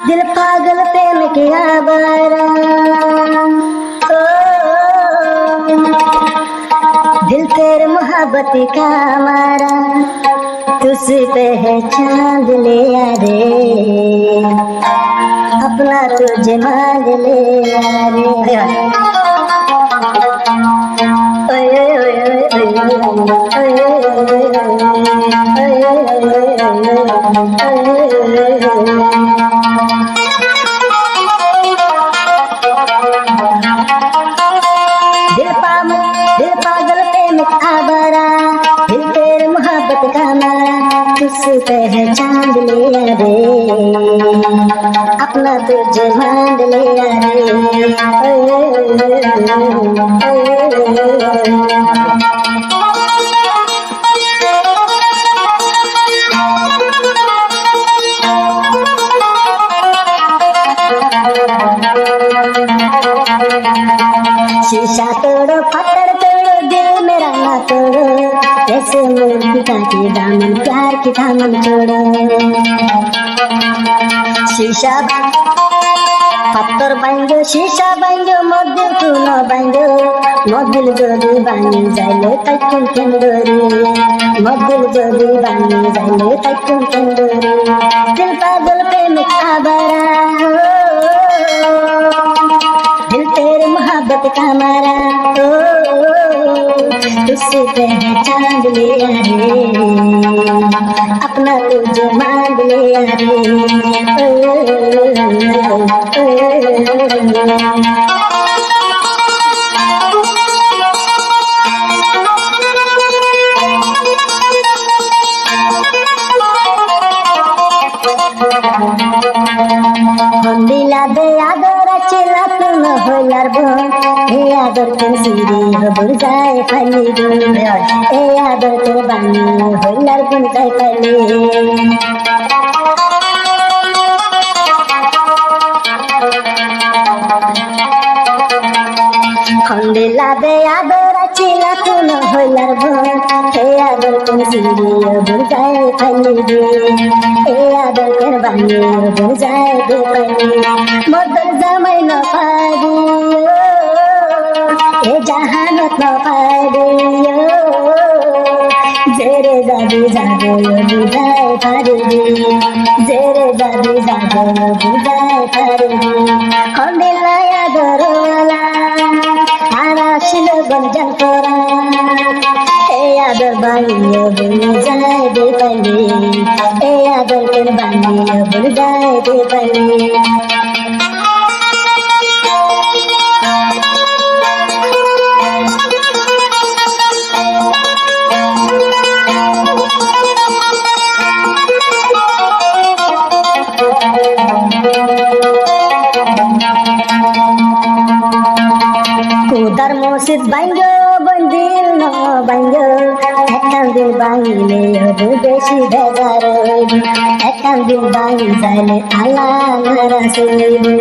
दिल पागल प्रेम के आवारा, दिल तेरे मोहब्बत का मारा, तुझ पे है चांद ले आ रे, अपना तुझे मांग ले आ रे। दिल पागल प्रेम का आवारा, दिल तेरे मोहब्बत का मारा, तुझसे पे चांद ले आ रे, अपना तुझे मांग ले आ शीशा तोड़ो पत्थर तोड़ो दिल मेरा ना तोड़ो, ऐसे पिता के दामन प्यार के दामन तोड़ो। शीशा पत्थर बांधो शीशा बांधो मदिल तू न बांधो, मदिल जदि बानी जाइले तैकुन केंदरी, मदिल जदि बानी जाइले तैकुन केंदरी, दिल पागल प्रेम का आवारा, दिल तेरे मोहब्बत का मारा, तुझसे पे चांद ले आ रे, अपना तुझे मांग ले आ रे। दिला दे आदर चिला तुम होलार बोन, ए आदर तुम सिरी हो जाए खाली बोन, ए आदर तुम बानी होलार बोन जाए खाली। दिला दे आदर चिला तुम होलार बोन, ए आदर तुम सिरी हो जाए खाली बोन, ए आदर तुम बानी हो जाए दे खाली। मदर जमाई न पारियो, ए जहानत न पारियो, जेरे जाबी जाबो बुझाए पारियो, जेरे जाबी जाबो बुझाए पारियो। खंडिलाया दरवाला आराशिल गंजन कोरा, ए आदर बानियो बुझाए दे पाली, ए आदर के बानियो बुझाए दे पाली। उधर मोसित बांगो बंदिल न बांगो, एकान दिल बांगिले हो बेशी बेजार, एकान दिल बांगि जाइले आला नारा सोइबो।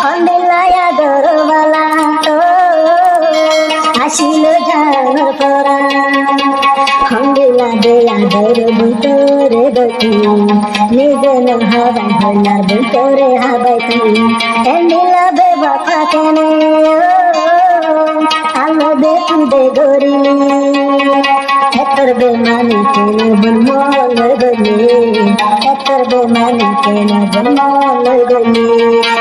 खंडिलाया दरवाला आशिलो झार परा, खंडिला देया दर ভিতরে বসি, নিজে নহাবাই হইলার ভিতরে হাবাই তুই, এন্ডিলা বেবাফা কেনে আলো দে তুদে গরিলি, এতর বেমানি কেনে বনমল গলি, এতর বেমানি কেনে বনমল গলি,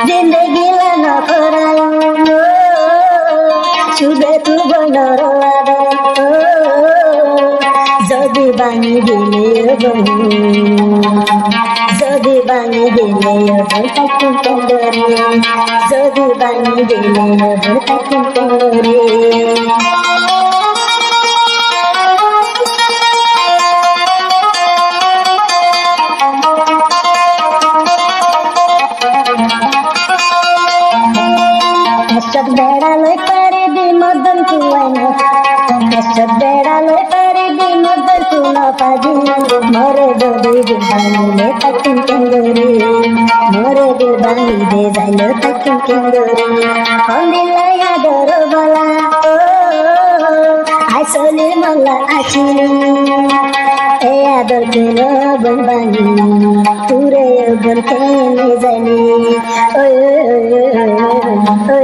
জিন্দগি লানা করায় শুধু তু বনর আদা, যদি বাঙি দিলে যদি বাঙি দিলে তাকে কেন্দ্রে, যদি বাঙি দিলে তাকে কেন্দ্রে। সব বেড়ালে পারে দি মদন তুয়ানো, সব বেড়ালে পারে দি মদন তুনা পাজি, মরে দে বানিলে তাকিন কেন্দ্রে, মরে দে বানিলে যাইলো তাকিন কেন্দ্রে। খন্ডিলায়া দরবালা আসলে মাল্লা আসিল, হে আদর কেন বন বানি তুরে বন কেনে জানি ওই